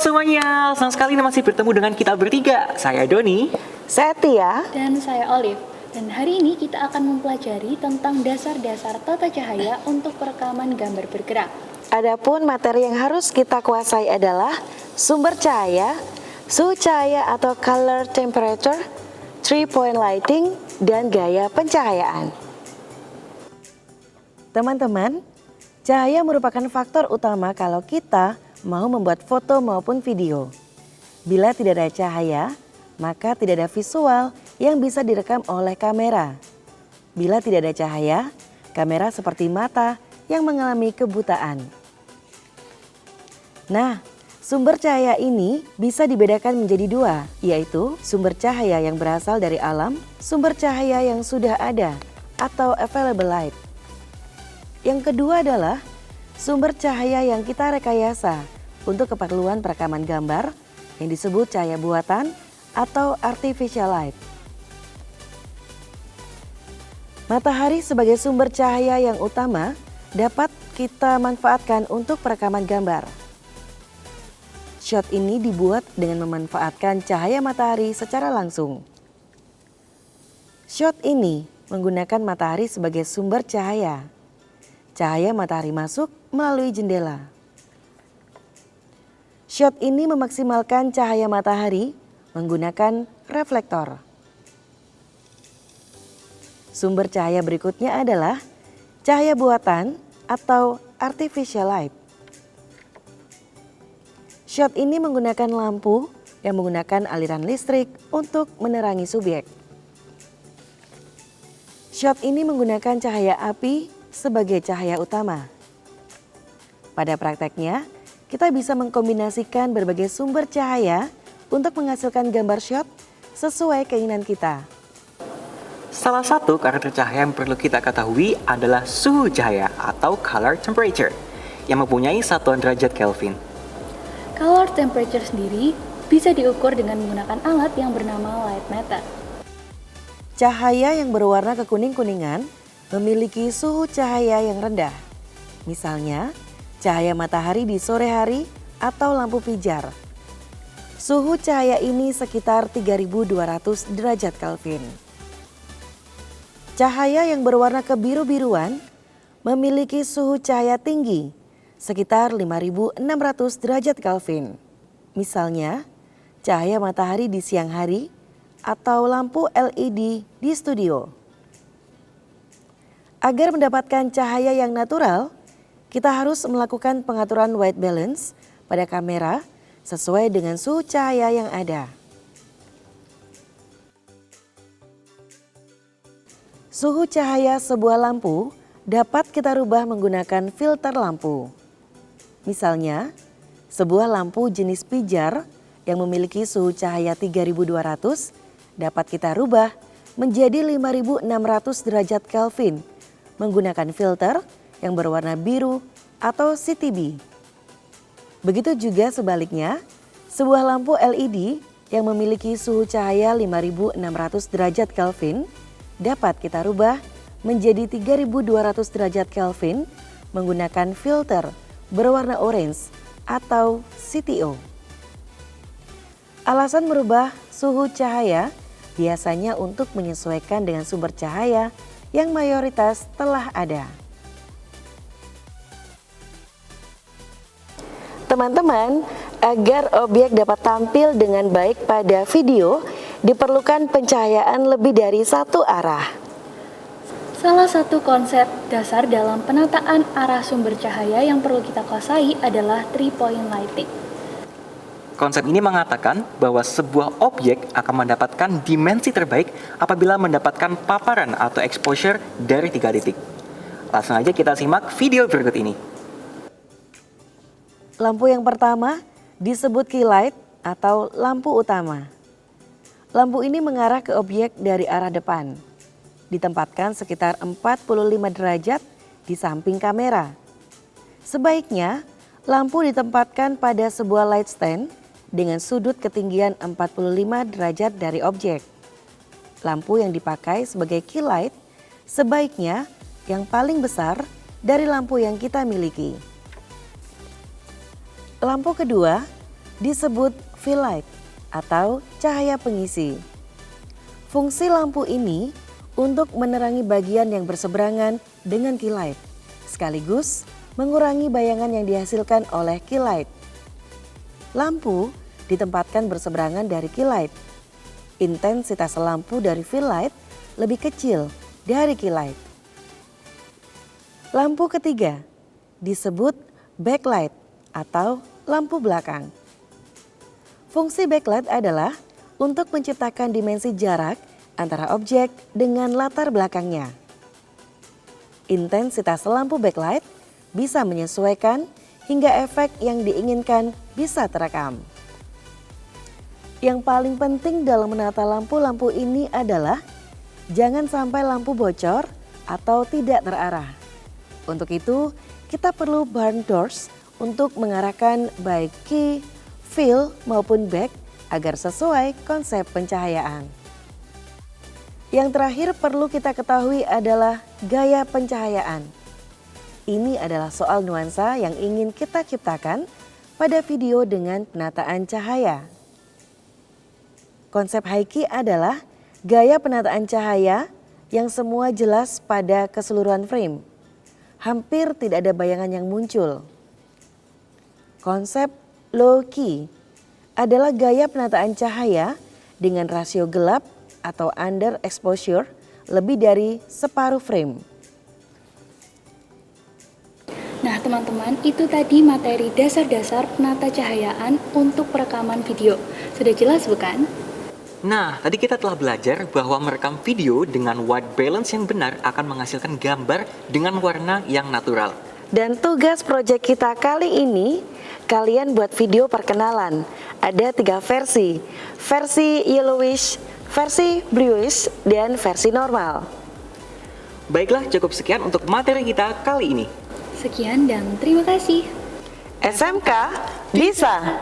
semuanya, senang sekali masih bertemu dengan kita bertiga. Saya Doni. Saya Tia. Dan saya Olive. Dan hari ini kita akan mempelajari tentang dasar-dasar tata cahaya untuk perekaman gambar bergerak. Adapun materi yang harus kita kuasai adalah sumber cahaya, suhu cahaya atau color temperature, 3-point lighting, dan gaya pencahayaan. Teman-teman, cahaya merupakan faktor utama kalau kita mau membuat foto maupun video. Bila tidak ada cahaya, maka tidak ada visual yang bisa direkam oleh kamera. Bila tidak ada cahaya, kamera seperti mata yang mengalami kebutaan. Nah, sumber cahaya ini bisa dibedakan menjadi dua, yaitu sumber cahaya yang berasal dari alam, sumber cahaya yang sudah ada atau available light. Yang kedua adalah sumber cahaya yang kita rekayasa untuk keperluan perekaman gambar yang disebut cahaya buatan atau artificial light. Matahari sebagai sumber cahaya yang utama dapat kita manfaatkan untuk perekaman gambar. Shot ini dibuat dengan memanfaatkan cahaya matahari secara langsung. Shot ini menggunakan matahari sebagai sumber cahaya. Cahaya matahari masuk melalui jendela. Shot ini memaksimalkan cahaya matahari menggunakan reflektor. Sumber cahaya berikutnya adalah cahaya buatan atau artificial light. Shot ini menggunakan lampu yang menggunakan aliran listrik untuk menerangi subjek. Shot ini menggunakan cahaya api sebagai cahaya utama. Pada prakteknya, kita bisa mengkombinasikan berbagai sumber cahaya untuk menghasilkan gambar shot sesuai keinginan kita. Salah satu karakter cahaya yang perlu kita ketahui adalah suhu cahaya atau color temperature yang mempunyai satuan derajat Kelvin. Color temperature sendiri bisa diukur dengan menggunakan alat yang bernama light meter. Cahaya yang berwarna kekuning-kuningan memiliki suhu cahaya yang rendah. Misalnya, cahaya matahari di sore hari atau lampu pijar. Suhu cahaya ini sekitar 3200 derajat Kelvin. Cahaya yang berwarna kebiru-biruan memiliki suhu cahaya tinggi sekitar 5600 derajat Kelvin. Misalnya, cahaya matahari di siang hari atau lampu LED di studio. Agar mendapatkan cahaya yang natural, kita harus melakukan pengaturan white balance pada kamera sesuai dengan suhu cahaya yang ada. Suhu cahaya sebuah lampu dapat kita rubah menggunakan filter lampu. Misalnya, sebuah lampu jenis pijar yang memiliki suhu cahaya 3200 dapat kita rubah menjadi 5600 derajat Kelvin menggunakan filter yang berwarna biru atau CTB. Begitu juga sebaliknya, sebuah lampu LED yang memiliki suhu cahaya 5600 derajat Kelvin dapat kita rubah menjadi 3200 derajat Kelvin menggunakan filter berwarna orange atau CTO. Alasan merubah suhu cahaya biasanya untuk menyesuaikan dengan sumber cahaya yang mayoritas telah ada. Teman-teman, agar objek dapat tampil dengan baik pada video, diperlukan pencahayaan lebih dari satu arah. Salah satu konsep dasar dalam penataan arah sumber cahaya yang perlu kita kuasai adalah 3-point lighting. Konsep ini mengatakan bahwa sebuah objek akan mendapatkan dimensi terbaik apabila mendapatkan paparan atau exposure dari 3 titik. Langsung aja kita simak video berikut ini. Lampu yang pertama disebut key light atau lampu utama. Lampu ini mengarah ke objek dari arah depan. Ditempatkan sekitar 45 derajat di samping kamera. Sebaiknya, lampu ditempatkan pada sebuah light stand dengan sudut ketinggian 45 derajat dari objek. Lampu yang dipakai sebagai key light sebaiknya yang paling besar dari lampu yang kita miliki. Lampu kedua disebut fill light atau cahaya pengisi. Fungsi lampu ini untuk menerangi bagian yang berseberangan dengan key light, sekaligus mengurangi bayangan yang dihasilkan oleh key light. Lampu ditempatkan berseberangan dari key light. Intensitas lampu dari fill light lebih kecil dari key light. Lampu ketiga disebut backlight atau lampu belakang. Fungsi backlight adalah untuk menciptakan dimensi jarak antara objek dengan latar belakangnya. Intensitas lampu backlight bisa menyesuaikan hingga efek yang diinginkan bisa terekam. Yang paling penting dalam menata lampu-lampu ini adalah jangan sampai lampu bocor atau tidak terarah. Untuk itu, kita perlu barn doors untuk mengarahkan baik key, fill maupun back agar sesuai konsep pencahayaan. Yang terakhir perlu kita ketahui adalah gaya pencahayaan. Ini adalah soal nuansa yang ingin kita ciptakan pada video dengan penataan cahaya. Konsep high key adalah gaya penataan cahaya yang semua jelas pada keseluruhan frame. Hampir tidak ada bayangan yang muncul. Konsep low key adalah gaya penataan cahaya dengan rasio gelap atau under exposure lebih dari separuh frame. Nah teman-teman, itu tadi materi dasar-dasar penata cahayaan untuk perekaman video. Sudah jelas bukan? Nah, tadi kita telah belajar bahwa merekam video dengan white balance yang benar akan menghasilkan gambar dengan warna yang natural. Dan tugas proyek kita kali ini, kalian buat video perkenalan. Ada 3 versi, versi yellowish, versi bluish, dan versi normal. Baiklah, cukup sekian untuk materi kita kali ini. Sekian dan terima kasih. SMK bisa!